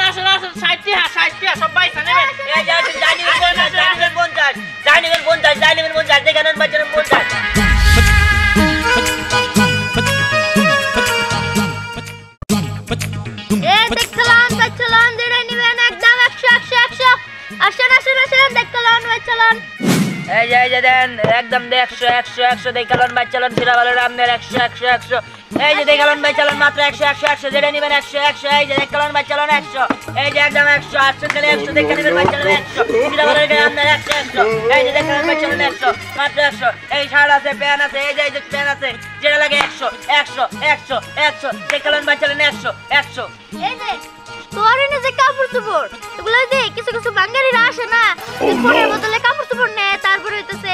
আসেন 60 টা সব পয়সা নেবেন। এই যে জানিবেন 50 জানিবেন 50 দেখানোর বাচ্চারা 50। দেখলাম যেটা নিবেন একদম 100 আসেন দেখলাম চলন। এই যে দেন একদম 100 দেখালেন ভাই চলন ফিরা ভালো আপনার 100 এই যে দেখালেন ভাই চলন মাত্র 100 যেটা নিবেন 100 এই যে দেখালেন ভাই চলন 100 এই যে একদম 100 করে 100 দেখে নিবেন ভাই চলন 100 ফিরা ভালো আপনার 100 এই যে দেখালেন ভাই চলন 100 মাত্র 100 এই শাড়ি আছে প্যান্ট আছে এই যে প্যান্ট আছে যেটা লাগে 100 দেখালেন ভাই চলন 100 এই যে তোর এনে যে কাপড় চোপড় এগুলো যে কিছু কিছু বাঙালিরা আসে না পরের বদলে কাপড় চোপড় নেয় তারপরে হইতেছে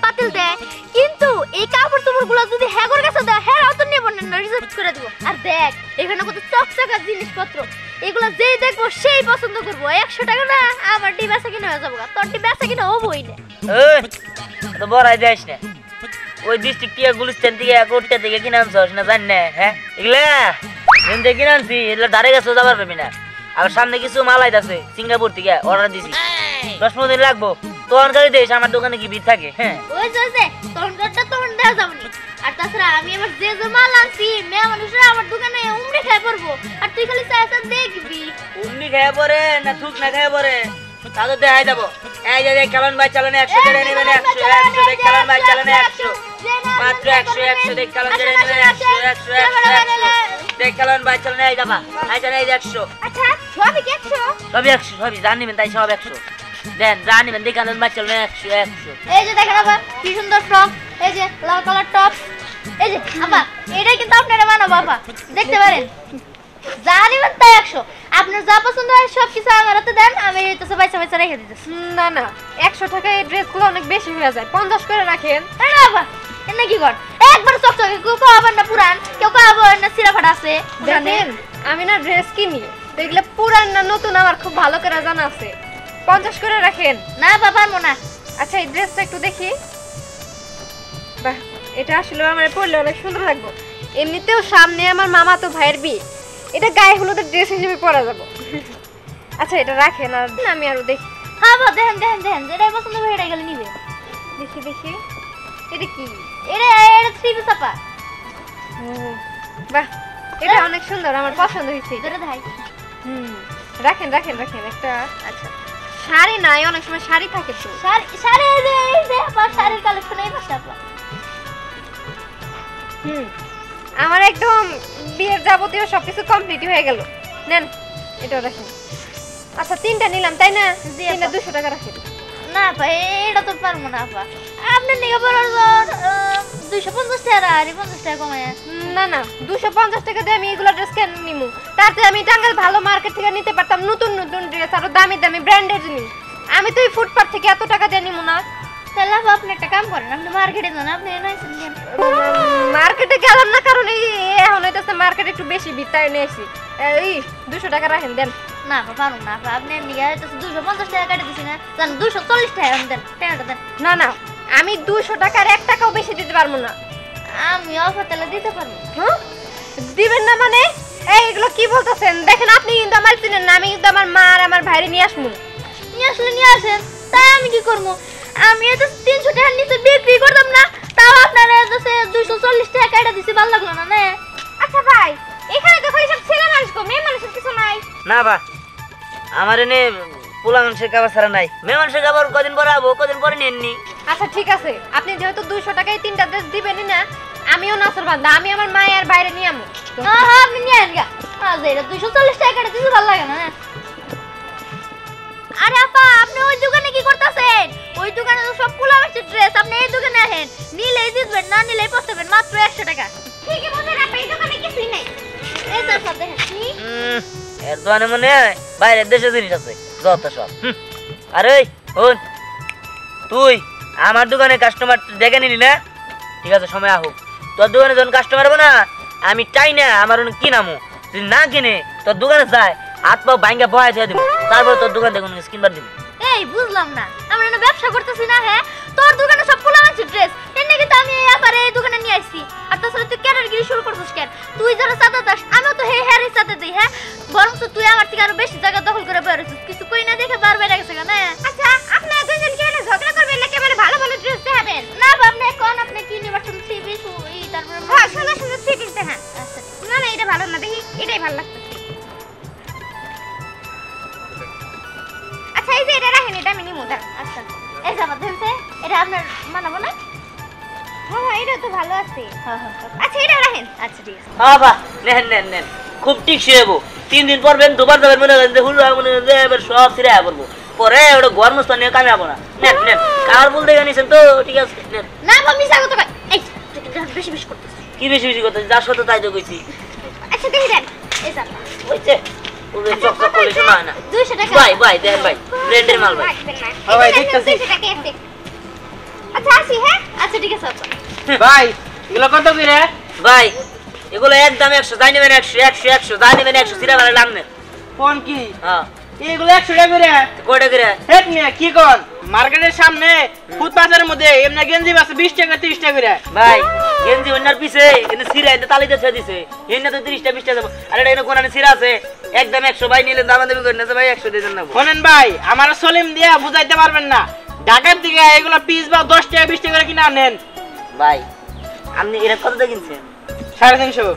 পাতিল দেয় কিন্তু এই কাপড় চোপড়গুলো যদি হ্যাগর কাছে দেয় হ্যাঁ তো নেব না রিজেক্ট করে দেব। আর দেখ এখানে কত চকচকা জিনিসপত্র এগুলো যেই দেখবো সেই পছন্দ করবো 100 টাকা না আমার ডি বেচা কিনা হয়ে যাবো তোর ডি বেচা কিনা হবোই না। তো বড়াই যাইস না ওই ডিস্ট্রিক্ট টিয়া গুলিস্তান থেকে কোটটা থেকে কিনে আনছস না জান না হ্যাঁ এগুলা এনতে কিনে আনছি এগুলা ধারে গেছে যাবার পাবি না। আর সামনে কিছু মালাই আছে সিঙ্গাপুর থেকে অর্ডার দিছি 10-15 দিন লাগবো তোর গাড়ি দেশ আমার দোকানে কি ভিড় থাকে হ্যাঁ ওই যে তোর গাড়িটা তোর দেওয়া যাবে না। আর তাছাড়া আমি এবার যে যে মাল আনছি মেয়ে মানুষরা আমার দোকানে উমড়ে খেয়ে পড়বো আর তুই খালি চাইছা দেখবি উমনি খেয়ে পড়ে না থুক না খেয়ে পড়ে তা তো দেখাই যাবো। এই যে কালন ভাই চালানে 100 করে নেবেন 100 দেখ কালন ভাই চালানে 100 মাত্র 100 দেখ কালন করে নেবেন 100 দেখ কালন ভাই চালানে এই যাবা এই জানে এই 100 আচ্ছা সবই কি 100 সবই জানিবেন তাই সব 100 দেন জানিবেন দেখ কালন ভাই চালানে 100 এই যে দেখেন আবা কি সুন্দর ফ্রক এই যে লাল কালার টপ এই যে আবা এটা কিন্তু আপনারা মানাবো বাবা দেখতে পারেন জানিবেন তাই 100 আপনার যা পছন্দ হয় সব কিছু আমার হাতে দেন আমি তো সবাই রেখে দিতেছি। না 100 টাকায় এই ড্রেসগুলো অনেক বেশি হয়ে যায় 50 করে রাখেন। আরে বাবা এনে কি কর একবার চকচকে কেউ খাবার না পুরান কেউ খাবার না সিরাফাট আছে দেখেন আমি না ড্রেস কিনি তো এগুলো পুরান না নতুন আমার খুব ভালো করে জানা আছে 50 করে রাখেন। না বাবা মনা। আচ্ছা এই ড্রেসটা একটু দেখি বাহ এটা আসলে আমার পরলে অনেক সুন্দর লাগবে এমনিতেও সামনে আমার মামাতো ভাইয়ের বিয়ে এটা গায়ে হলুদের ড্রেস হিসেবে পরা যাবে। আচ্ছা এটা রাখেন আর আমি আরো দেখি। হ্যাঁ বাবা দেখেন যেটা পছন্দ হবে এটা গেলে নিবে দেখি এটা কি এটা থ্রি পিস আপা বাহ এটা অনেক সুন্দর আমার পছন্দ হয়েছে এটা দেখাই রাখেন একটা আচ্ছা শাড়ি নাই অনেক সময় শাড়ি থাকে তো শাড়ি এই যে আপা শাড়ির কালেকশন এই পাশে আপা আমার একদম বিয়ের যাবতীয় সবকিছু কমপ্লিট হয়ে গেল নেন এটা রাখেন। আচ্ছা তিনটা নিলাম তাই না তিনটা 200 টাকা রাখেন। না ভাই এটা তো পারবো না আপা আপনি নিয়ে বলার 250 টাকা আর 50 টাকা কমায় না 250 টাকা দিয়ে আমি এগুলা ড্রেস কেন নিমু তাতে আমি টাঙ্গাইল ভালো মার্কেট থেকে নিতে পারতাম নতুন ড্রেস আর দামি ব্র্যান্ডেড জিনিস আমি তো এই ফুটপাথ থেকে এত টাকা দিয়ে নিমু না। তাহলে আপনি একটা কাম করেন আপনি মার্কেটে যান আপনি মার্কেটে গেলাম না কারণ এই এখন হইতাছে মার্কেটে একটু বেশি ভিড় নিয়েছি এই 200 টাকা রাখেন দেন। না পারুন না আপনি নিয়ে 250 টাকা কাটে দিছি না জান 240 টাকা দেন টাকাটা দেন। না আমি 200 টাকার 1 টাকাও বেশি দিতে পারবো না। আমি অফার তাহলে দিতে পারবো দিবেন না মানে এইগুলো কি বলতেছেন দেখেন আপনি কিন্তু আমার চিনেন না আমি কিন্তু আমার মা আর আমার ভাইরে নিয়ে আসবো নিয়ে আসেন তাই আমি কি করবো আমি এত 300 টাকার নিচে বিক্রি করতাম না তাও আপনারা 240 টাকা কাটা দিছি ভালো লাগলো না না। আচ্ছা ভাই এখানে তো খালি সব ছেলে মানুষ গো মেয়ে মানুষের কিছু নাই না বা আমার এনে পোলা মানুষের খাবার ছাড়া নাই মেয়ে মানুষের খাবার কদিন পরে আবো কদিন পরে নেননি। আচ্ছা ঠিক আছে আপনি যেহেতু 200 টাকায় তিনটা ড্রেস দিবেনই না আমিও নাসর বান্দা আমি আমার মা আর বাইরে নিয়ে আমু। হ্যাঁ আপনি নিয়ে আন গা আজ এটা 240 টাকা কাটা দিছি ভালো লাগে না। আরে আপা আপনি ওই দোকানে কি করতেছেন ওই দোকানে তো সব পোলা মানুষের ড্রেস আপনি এই দোকানে আসেন নিলেই দিবেন না নিলেই পস্তাবেন মাত্র 100 টাকা। ঠিকই বলেন আপা এই দোকানে কিছুই নাই এই তো সব দেখেন এর দোকানে মনে হয় বাইরের দেশে জিনিস আছে যত সব। আরে ওই তুই আমার দোকানে কাস্টমার দেখে নিলি না ঠিক আছে সময় আহুক তোর দোকানে যখন কাস্টমার হবে না আমি চাই না আমার কি নামো যদি না কিনে তোর দোকানে যায় হাত পা ভাঙ্গা বয়া দিয়ে দিব তারপর তোর দোকান দেখুন স্কিনবার দিব। এই বুঝলাম না আমরা না ব্যবসা করতেছি না হ্যাঁ তোর দোকানে সব পোলা মানুষের ড্রেস এনে কিন্তু আমি এবারে এই দোকানে নিয়ে আসছি আর তাছাড়া তুই ক্যারেটগিরি শুরু করছিস কেন তুই যারা চাঁদা দাস আমিও তো হেয়ারের সাথে দিই হ্যাঁ বরং তুই আমার থেকে আরো বেশি জায়গা এটা আমি নিমু দাঁড়ান। আচ্ছা এই জামা ধরছে এটা আপনার মানাবো না? হ্যাঁ এটা তো ভালো আছে। হ্যাঁ হ্যাঁ আচ্ছা এটা রাখেন। আচ্ছা ঠিক আছে। বাবা নেন নেন নেন খুব ঠিক শেবো 3 দিন পরবেন দুবার যাবেন মনে করেন যে হুল মনে করেন যে এবার সব ছিঁড়ে করবো পরে ওটা গরমস্ত নিয়ে কামে যাবো না নেন নেন কার বলতে জানিছেন তো ঠিক আছে নেন না আমি মিছা কথা কই এই তুই কিন্তু বেশি বেশি করতেছিস। কি বেশি বেশি কথা যার সাথে তাই তো কইছি আচ্ছা দেখি দেন এই জামা ওইছে ওরে চকচক করে শোনা না 200 টাকা ভাই ভাই দেন ভাই ব্র্যান্ডের মাল ভাই রাখবেন না। হ্যাঁ ভাই, দেখতাছি। 200 টাকা আছে। আচ্ছা আসি হ্যাঁ। আচ্ছা ঠিক আছে আচ্ছা ভাই এগুলো কত করে? ভাই এগুলো একদম 100 যাই নেবেন 100 100 100 যাই নেবেন 100 সিরা ভালো লাম নেন কোন কি হ্যাঁ এগুলো 100 টাকা করে? কয়টা করে হেট মিয়া কি কোন মার্কেটের সামনে ফুটপাতের মধ্যে এমনি গেঞ্জি আছে 20 টাকা 30 টাকা করে। ভাই গেঞ্জি অন্যার পিছে কিন্তু সিরা এনে তালিতে ছেড়ে দিছে এনে তো 30 টা 20 টা দেবো আর এটা এনে কোনানে সিরা আছে একদম 100 ভাই নিলে দাম দেবেন করেন না ভাই 100 দিয়ে দেন না শোনেন ভাই আমার সলিম দিয়া বুঝাইতে পারবেন না ঢাকার দিকে এগুলো পিস বা 10 টাকা 20 টাকা করে কিনা নেন। ভাই আপনি এর কত দিয়ে কিনছেন 350।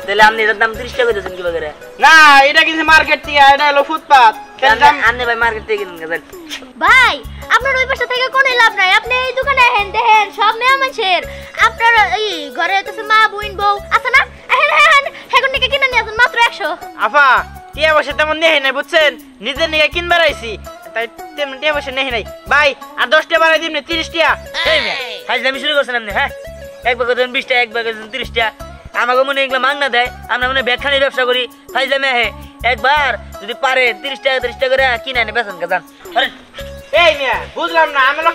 তাহলে আপনি এর দাম 30 টাকা দিয়েছেন কি বাগেরে না এটা কিন্তু মার্কেট থেকে এটা হলো ফুটপাত আপনি ভাই মার্কেট থেকে কিনুন গেছেন ভাই আপনার ওই পাশে থেকে কোনো লাভ নাই আপনি এই দোকানে হেন দেখেন সব মেয়ে মানুষের আপনার এই ঘরে হইতেছে মা বোন বউ আছে না হেন হেন হেগুন থেকে কিনে নিয়ে আসুন মাত্র 100 আফা টিয়া বসে তেমন নেই নাই বুঝছেন নিজের নিয়ে কিনবার আইছি তাই তেমন টিয়া বসে নেই নাই ভাই আর 10 টাকা বাড়াই দিমনি 30 টাকা। এই মেয়ে ফাইজলামি শুরু করছেন আপনি হ্যাঁ এক বাগে দেন 20 টাকা এক বাগে দেন 30 টাকা আমাকে মনে এগুলো মাগনা দেয় আমরা মনে ব্যাগখানির ব্যবসা করি ফাইজলামি হে একবার যদি পারে 30 টাকা 30 টাকা করে কিনে আনে বেচেন কে জান আরে এই মিয়া বুঝলাম না আমি হলো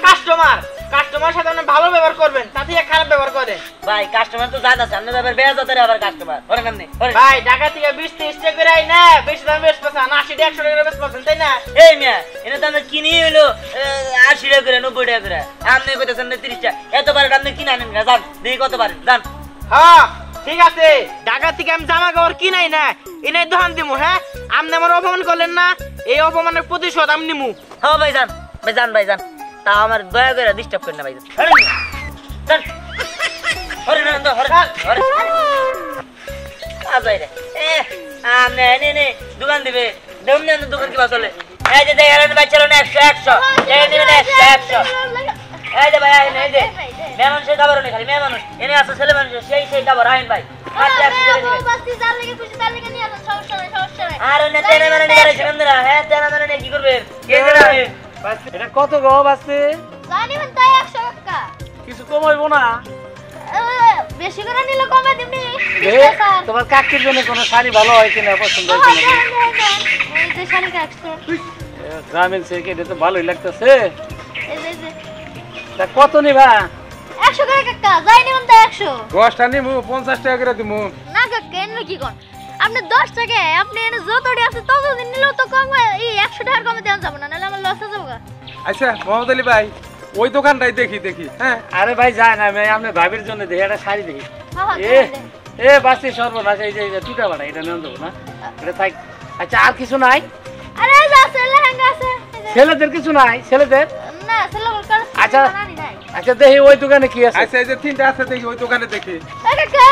কাস্টমার সাথে আপনি ভালো ব্যবহার করবেন তাতে খারাপ ব্যবহার করে। ভাই কাস্টমার তো জাত আছে আপনি তো আবার বেয়াজাতের আবার কাস্টমার ওরে নামনি ওরে ভাই ঢাকা থেকে 20-30 টাকা করে আই না বেশি দাম বেশ পাচ্ছেন 80 100 টাকা বেশ পাচ্ছেন তাই না? এই মিয়া এনে তো আমরা কিনি হলো 80 টাকা করে 90 টাকা করে আপনি কইতেছেন 30 টাকা এত পারে আপনি কিনে আনেন না জান দেখি কত পারেন জান হ্যাঁ ঠিক আছে ঢাকা থেকে আমি জামা কাপড় কিনাই না এনে দোকান দিমু হ্যাঁ আপনি আমার অপমান করলেন না এই অপমানের প্রতিশোধ আমি নিমু। হ্যাঁ ভাই জান ভাই জান তা আমার দয়া করে ডিস্টার্ব করেন না ভাই জান জান হরে না তো হরে হরে আজাই রে আমনে নে দোকান দিবে দেন না দোকান কি চলে এই যে দেখেন ভাই চলো না 100 এই দিবেন 100 এই যে ভাই এই যে মেয়ে মানুষের খাবার নেই খালি মেয়ে মানুষ এনে আছে ছেলে মানুষ সেই খাবার আইন ভাই মাত্র 100 করে দিবেন বাস্তি জাল লাগে খুশি জাল লাগে নিয়ে আসুন সমস্যা নাই আর না তেনে মানে নিয়ে গেছেন না হ্যাঁ তেনে মানে কি করবেন কে জানে এটা কত গো বাসতে জানিবেন তাই 100 টাকা কিছু কমাইবো না বেশি করে নিলে কমে দিবি তোমার কাকির জন্য কোনো শাড়ি ভালো হয় কিনা পছন্দ হয় কিনা এই যে শাড়ি কাটছে গ্রামীণ থেকে এটা তো ভালোই লাগতেছে এই যে তা কত নিবা 100 করে কাকা যাই নিবেন তাই 100 10টা নিমু 50 টাকা করে দিমু না কাকা এনে কি কোন আপনি 10 টাকা আপনি এনে যতটি আছে ততদিন নিলেও তো কম এই 100 টাকার কমে দেন যাব না নালে আমার লস হয়ে যাবে। আচ্ছা মোহাম্মদ আলী ভাই ওই দোকানটাই দেখি হ্যাঁ আরে ভাই যায় না আমি আপনার ভাবির জন্য দেখি একটা শাড়ি দেখি হ্যাঁ এ বাসি সর্বনাশ এই যে টুটা বাড়া এটা নেন দেবো না এটা থাক আচ্ছা আর কিছু নাই আরে যা আছে লেহেঙ্গা আছে ছেলেদের কিছু নাই ছেলেদের না ছেলে বল কার আচ্ছা নানি নাই আচ্ছা দেখি ওই দোকানে কি আছে আচ্ছা এই যে তিনটা আছে দেখি ওই দোকানে দেখি কাকা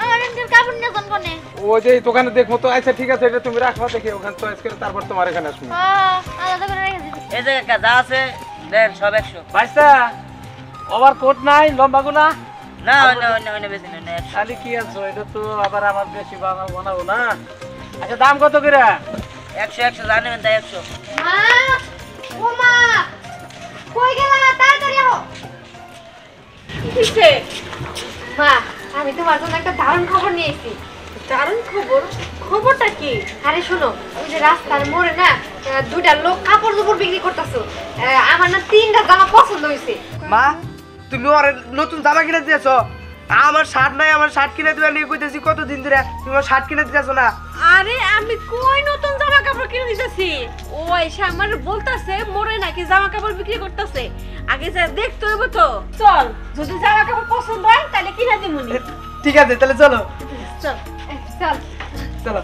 আমার এনকে কাপড় নিয়ে যান কোনে ওই যে এই দোকানে দেখবো তো আচ্ছা ঠিক আছে এটা তুমি রাখবা দেখি ওখানে চয়েস করে তারপর তোমার এখানে আসবো হ্যাঁ আলাদা করে রেখে দিবি এই যে কাকা যা আছে দেন সব 100 ভাইসা ওভার কোট নাই লম্বাগুলা না না বেশি না 100 খালি কি আনছো এটা তো আবার আমার বেশি বানাবো না আচ্ছা দাম কত করে 100 জানেন তাই 100 মা ও মা কই গেলা তাড়াতাড়ি আও কিসে? মা আমি তোমার জন্য একটা দারুণ খবর নিয়ে এসেছি। দারুণ খবর। খবরটা কি? আরে শোনো ওই যে রাস্তার মোড়ে না দুইটা লোক কাপড় চোপড় বিক্রি করতেছো আমার না 3টা জামা পছন্দ হয়েছে। মা তুমি ওর নতুন জামা কিনে দিয়েছো আমার শার্ট নাই আমার শার্ট কিনে দিবে নিয়ে কইতেছি কতদিন ধরে তুমি আমার শার্ট কিনে দিতেছো না আরে আমি কই নতুন জামা কাপড় কিনে দিতেছি। ও এসে আমার বলতাছে মোরে নাকি জামা কাপড় বিক্রি করতেছে। আগে যা দেখতে হইব তো। চল যদি জামা কাপড় পছন্দ হয় তাহলে কিনে দিমুনি। ঠিক আছে তাহলে চলো চল চল চলো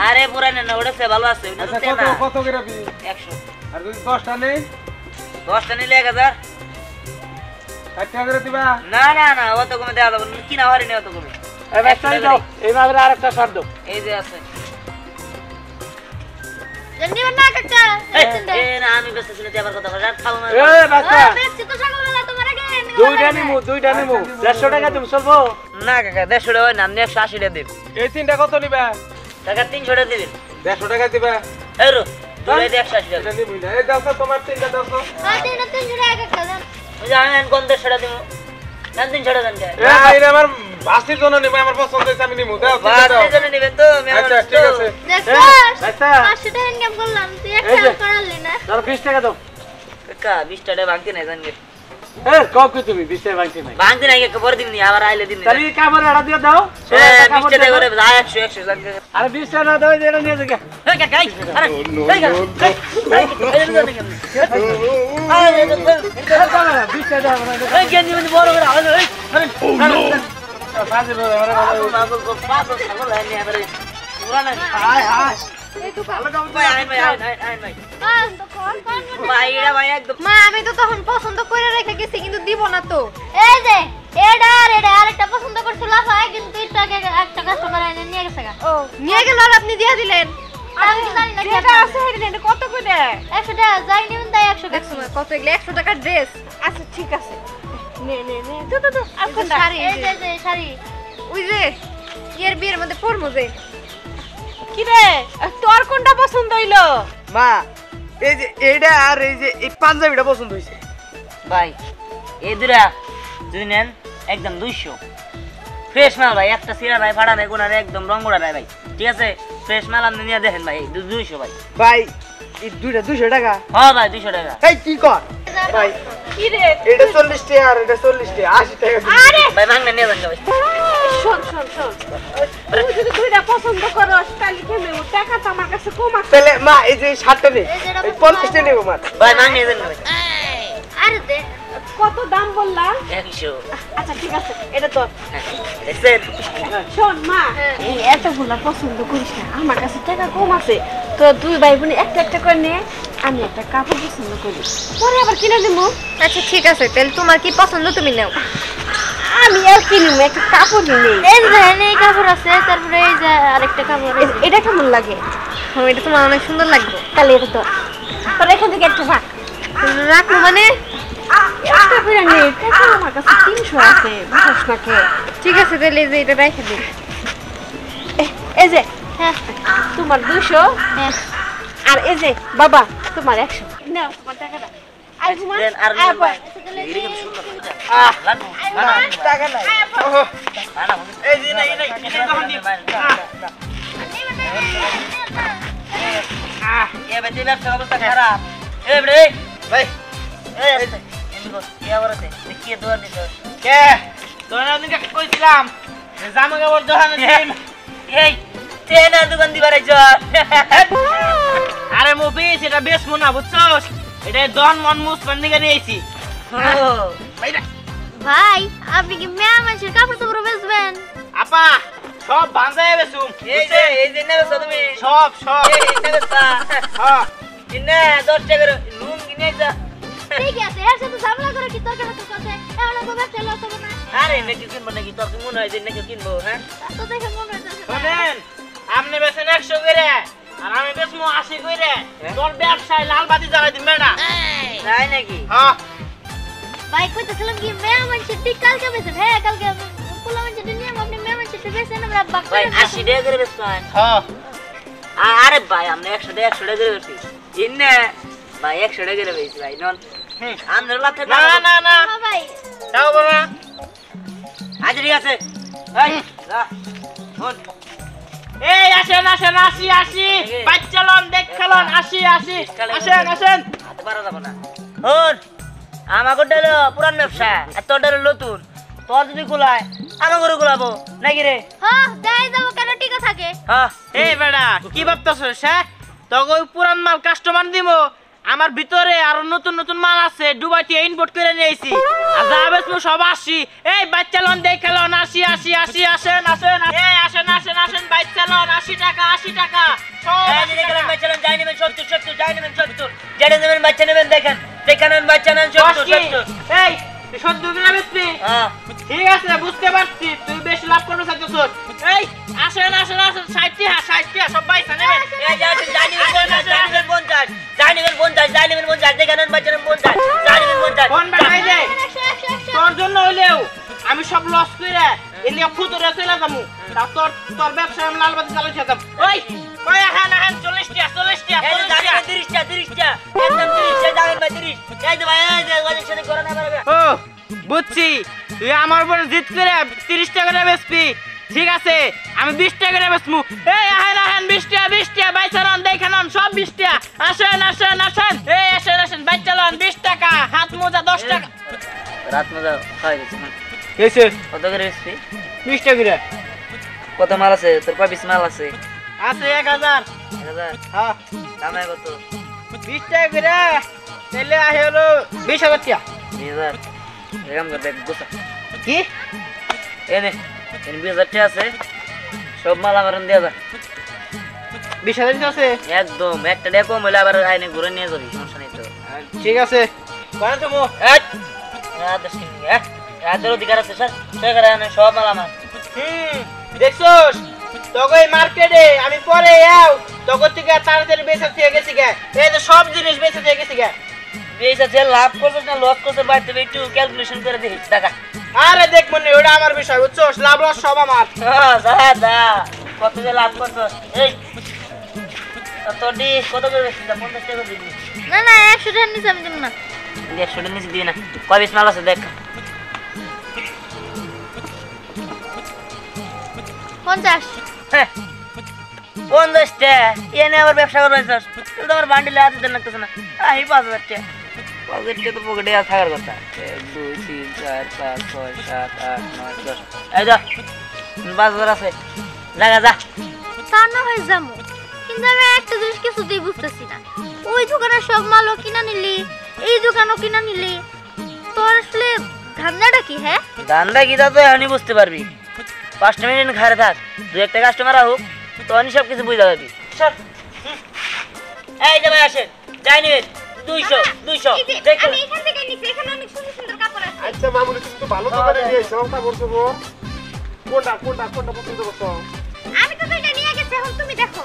আরে পুরানো না ওটা ভালো আছে ওটা আচ্ছা তো না কত করে দিবি 100 আর যদি 10টা নেই 10টা নিলে 1000 60 টাকা করে দিবা না অত কমে দেওয়া যাবে না কিনা হারি না অত কমে এই ভাবে আরেকটা শার্ট দাও এই যে আছে নিবেন না কাকা এ না আমি ব্যস্ত ছিল আবার কথা বলার খাবো না এ বাচ্চা বেশি তো সকালবেলা তোমার আগে দুইটা নিমু 150 টাকা তুমি চলবো না কাকা 150 টাকা হয় না আপনি 180 টাকা দিন এই তিনটা কত নিবা কাকা 300 টাকা দিবেন 150 টাকা দিবা এই রো দুই 180 টাকা এটা নিবি না এই দাও তোমার তিনটা দাও তো হ্যাঁ 300 টাকা কাকা দেন ওই যে আমি কোন 150 টাকা দিব না 300 টাকা দেন এই আমার বাসির জন্য নিবো আমার পছন্দ হইছে আমি নিমু দাও তিনটা দাও বাস জন্য নেবেন তো আমি আচ্ছা ঠিক আছে দেখছস আচ্ছা 500 টাকা ইনকাম করলাম তুই এই যে। একটা করালি না ধর 20 টাকা দাও কাকা 20 টাকা ভাঙতে নাই জানগে এ কও কি তুমি 20 টাকা বাকি নাই ভাঙতে নাই কাকা পরে দিন নি আবার আইলে দিন তাহলে কাপড় এড়া দিয়ে দাও 20 টাকা করে 100 জানগে আরে 20 টাকা না দাও এটা নিয়ে যাও এই কাকা এই আরে এই কাকা এই 20 টাকা দাও এই গেঞ্জি মানে বড় করে আরে এই বাজে বলে আমার পাগল ছাগল আনি আরে পুরা না হায় হায় এই তো ভালো ভাই আই ভাই বাস তো কোন ভাই এরা ভাই একদম মা আমি তো তখন পছন্দ করে রেখে গেছি কিন্তু দিব না তো এই যে এটা আরেকটা পছন্দ করছিল হয় কিন্তু এটা একটা কাস্টমার এনে নিয়ে গেছে গা ও নিয়ে গেল আর আপনি দিয়ে দিলেন আমি কি জানি না যেটা আছে হেডে এটা কত করে 100 টাকা যাই নিবেন তাই 100 টাকা দেখছো না কত এগুলো 100 টাকার ড্রেস আচ্ছা ঠিক আছে নে তো আর কোনটা শাড়ি এই যে শাড়ি ওই যে এর বিয়ের মধ্যে পরবো যে কি রে তোর কোনটা পছন্দ হইলো মা এই যে এইটা আর এই যে এই পাঞ্জাবিটা পছন্দ হইছে ভাই এই দুরা দুই নেন একদম 200 ফ্রেশ মাল ভাই একটা সিরা ভাই ফাড়া নাই কোন একদম রং গোড়া নাই ভাই ঠিক আছে ফ্রেশ মাল আপনি নিয়ে দেখেন ভাই 200 ভাই ভাই এই দুইটা 200 টাকা হ্যাঁ ভাই 200 টাকা এই কি কর ভাই কি রে এটা 40 টাকা আর এটা 40 টাকা 80 টাকা দিন। আরে ভাই ভাঙনা নিয়ে যান ভাই শোন তুই যদি দুইটা পছন্দ করস তাহলে কেমন টাকা তো আমার কাছে কম আছে তাহলে মা এই যে শার্টটা নেই এই 50 টাকা নেব মা ভাই ভাঙ নিয়ে যান ভাই আরে দে কত দাম বললা 100 আচ্ছা ঠিক আছে এটা তোর দেখছেন শোন মা এই এতগুলা পছন্দ করিস না আমার কাছে টাকা কম আছে তো দুই ভাই বোন একটা একটা করে নে আমি একটা কাপড় পছন্দ করি পরে আবার কিনে দেবো আচ্ছা ঠিক আছে তাহলে তোমার কি পছন্দ তুমি নাও আমি আর কিনবো একটা কাপড় নেই এই যে দেখেন এই কাপড় আছে তারপরে এই যে আরেকটা কাপড় আছে। এটা কেমন লাগে এটা তোমার অনেক সুন্দর লাগবে তাহলে এটা তোর তোর এখান থেকে একটা রাখ রাখবো মানে একটা করে নে টাকা আমার কাছে 300 আছে বুঝছ না কে ঠিক আছে তাহলে এই যে এটা রেখে দিই এই যে হ্যাঁ তোমার 200 হ্যাঁ আর এই যে বাবা তোমার 100 নাও তোমার টাকাটা আর তোমার দেন আর আর ভাই এদিকে কিন্তু সুন্দর লান টাকা নাই না এই যে না এই তখন দিন এ ভাই দিন ব্যবসা অবস্থা খারাপ এ রে ভাই এ এমনি কি আবার আছে কি দোয়া দিতে কে তোরা ওদিনকে কইছিলাম যে জামা কাপড় দোকানে দিন এই তেনার দোকান দিবার আইছ আরে মুভিস এটা বেশ মনে বুঝছস এটা দন মন মুস পান্দিকে নিয়েছি ভাইরা ভাই আপনি কি মেয়ে মানুষের কাপড় চোপড় বেচবেন আপা সব বাঁধায় বেসুম এই যে নেবে তুমি সব এই নেবে তা হ্যাঁ কিনে 10 টাকা রুম কিনে যা ঠিক আছে এর সাথে ঝামেলা করে কি তোর কাছে কথা এমন তো ব্যবসা লস হবে না আরে নাকি কিনবো নাকি তোর কি মনে হয় যে নাকি কিনবো হ্যাঁ তো দেখে মনে হচ্ছে শোনেন আপনি বেছেন 100 করে আর আমি বেচমু 80 করে তোর ব্যবসায় লাল বাতি জ্বালাই দিন না তাই নাকি হ্যাঁ ভাই কইতেছিলাম কি মেয়ে মানুষের ঠিক কালকে বেচেন হ্যাঁ কালকে পোলা মানুষের নিয়ে আপনি মেয়ে মানুষের বেচেন আমরা বাক ভাই 80 টাকা করে বেচবেন হ্যাঁ আরে ভাই আমরা 100 টাকা করে বেচি ইন্নে ভাই 100 টাকা করে বেচি ভাই নন আমরা লাভ না না না হ্যাঁ ভাই যাও বাবা আচ্ছা ঠিক আছে এই যা শোন এই আসেন আসেন 80 80 বাচ্চা লন দেখ খেলন 80 80 আসেন আসেন হাতে পারা যাবে না শোন আমাকে হলো পুরান ব্যবসা আর তোর হলো নতুন তোর যদি গুলায় আমাকে গুলাবো নাকি রে হ্যাঁ যাই যাব কেন টিকা থাকে হ্যাঁ এই বেটা কি ভাবতেছস হ্যাঁ তোকে ওই পুরান মাল কাস্টমার দিমু আমার ভিতরে আরো নতুন নতুন মাল আছে দুবাই থেকে ইম্পোর্ট করে নিয়েছি আর যা বেচমু সব 80 এই বাচ্চা লন দেখ খেলন 80 80 80 আসেন আসেন এই আসেন আসেন আসেন বাচ্চা লন 80 টাকা সব এই যে দেখলেন বাচ্চা নেন যাই নেবেন 70 যাই নেবেন 70 যেটা নেবেন বাচ্চা নেবেন দেখেন দেখেন বাচ্চা নেন 70 এই তুই 70 গ্রাম বেচবি হ্যাঁ ঠিক আছে বুঝতে পারছি তুই বেশি লাভ করবে চাইছস এই আসেন আসেন আসেন 60 টাকা সব বাইসা নেবেন এই যে যাই নেবেন তোর ব্যবসা আমি লালবাতি চালু খেতাম ওই ওই হ্যাঁ 40 টাকা 40 টাকা এই যে জামিন 30 টা 30 টা একদম 30 টা জামিন ভাই 30 এই যে ভাই এই যে ওদের সাথে করে না পারবে ও বুঝছি তুই আমার উপর জিত করে 30 টাকা করে বেচবি ঠিক আছে আমি 20 টাকা করে বেচমু এই আহেন 20 টাকা বাইচালান দেখান সব 20 টাকা আসেন এই আসেন বাইচালান 20 টাকা হাত মোজা 10 টাকা রাত মজা খাই গেছে কেসে কত করে বেচবি 20 টাকা করে কত মাল আছে তোর কয় পিস মাল আছে আছে 1000 1000 হ্যাঁ দামে কত 20 টাকা করে তাহলে আহে হলো 20000 টাকা 20000 এরকম করে দেখ গোসা কি এনে 20000 টাকা আছে সব মাল আমার দিয়ে যা 20000 আছে একদম একটা টাকা কম হলে আবার আইনে ঘুরে নিয়ে যাবি সমস্যা নেই তো ঠিক আছে কোন তুমি এই রাতের অধিকার আছে স্যার সেখানে আনে সব মাল আমার দেখছস তোকে মার্কেটে আমি পরে যাও তোকে থেকে তাড়াতাড়ি বেচা থেকে গেছি গে এই যে সব জিনিস বেচা থেকে গেছি গে বেশ আছে লাভ করছিস না লস করছিস বাইতে একটু ক্যালকুলেশন করে দেখিস টাকা আরে দেখ মনে ওটা আমার বিষয় বুঝছস লাভ লস সব আমার দা কত যে লাভ করছস এই তোর দি কত করে বেশি 50 টাকা দিবি না 100 টাকা নিচে আমি দেব না 100 টাকা নিচে দিবি না কয় পিস মাল আছে দেখ 50 হ্যাঁ 50 টাকা এনে আবার ব্যবসা করবে স্যার তুই তো আমার বান্ডিলে হাতে দেন লাগতেছ না আই 5000 টাকা 5000 টাকা তো পকেটে আর থাকার কথা 1 2 3 4 5 6 7 8 9 10 এই যা 5000 আছে লাগা যা তা না হয় যামু কিন্তু আমি একটা জিনিস কিছুতেই বুঝতেছি না ওই দোকানে সব মালও কিনা নিলি এই দোকানও কিনা নিলি তোর আসলে ধান্দাটা কি হ্যাঁ ধান্দা কি তা তো এখনই বুঝতে পারবি 5 মিনিট ঘরে থাক দুই একটা কাস্টমার আহুক তো আমি সব কিছু বুঝতে পারবি স্যার এই যে ভাই আসেন যাই নিবেন 200 দেখ আমি এখান থেকে নিছি এখানে অনেক সুন্দর সুন্দর কাপড় আছে আচ্ছা মামুনি তুমি তো ভালো দোকানে নিয়েছো তা করছো গো কোনটা পছন্দ করছো আমি তো এটা নিয়ে গেছি এখন তুমি দেখো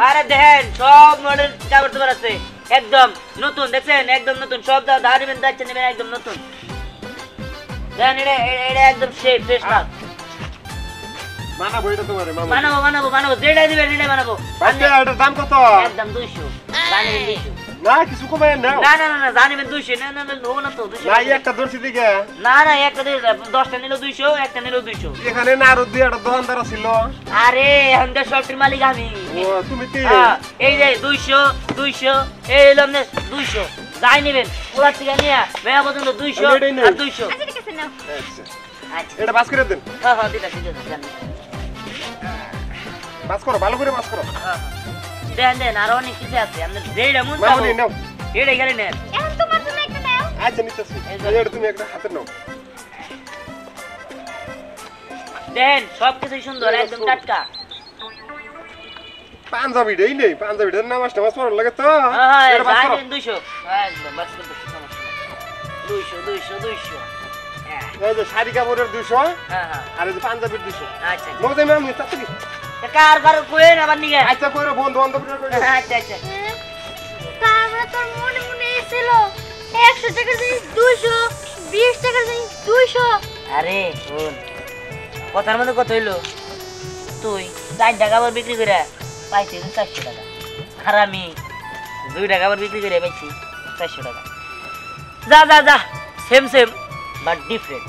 আরে দেখেন সব মডেল কাপড় তোমার আছে একদম নতুন দেখছেন একদম নতুন সব দাঁড়িবেন যাচ্ছে নেবেন একদম নতুন দেখেন এটা একদম সেই ফ্রেশ মাল মানাবো এটা তোমারে মামুনি বানাবো যেটাই দিবেন এটাই বানাবো আচ্ছা এটার দাম কত একদম 200 জানিবেন 200 না কিছু কমায় নাও না জানিবেন 200 না হবো না তো 200 না একটা দর্শি দিকে না একটা 10টা নিলো 200 একটা নিলো 200 এখানে না আরো দুই একটা দোকানদার ছিল আরে এখানকার শপটির মালিক আমি ও তুমি কি এই যে 200 এই এলাম না 200 যাই নেবেন ওলার থেকে নিয়ে মেয়া পর্যন্ত 200 আর 200 আচ্ছা ঠিক আছে নাও আচ্ছা আচ্ছা এটা বাস করে দেন হ্যাঁ দিটা জানি বাস করো ভালো করে বাস করো দেন আরো অনেক কিছু আছে আমরা যেটা মন মামুনি নাও এটা এখানে নেন এখন তোমার জন্য একটা নাও আচ্ছা নিতেছি এটা তুমি একটা হাতে নাও দেন সব কিছু সুন্দর একদম টাটকা পাঞ্জাবিটাই নেই পাঞ্জাবিটার নামাজ টামাজ পড়ার লাগে তো হ্যাঁ এটা বাস করো জানেন 200 একদম বাস করতে সমস্যা 200 এই যে শাড়ি কাপড়ের 200 হ্যাঁ আর এই যে পাঞ্জাবির 200 আচ্ছা মজা মামুনি তাড়াতাড়ি কার কোয়েন আবার নিগে আচ্ছা কইরো বন্ধু বান্ধব আচ্ছা তারপরে তোর মনে এসেছিল 100 টাকার জিনিস 200 20 টাকার জিনিস 200 আরে শুন কথার মধ্যে কত হইলো তুই 4 টাকা কাপড় বিক্রি করে পাইছিস 400 টাকা আর আমি 2 টাকা কাপড় বিক্রি করে পাইছি 400 টাকা যা সেম বাট ডিফারেন্ট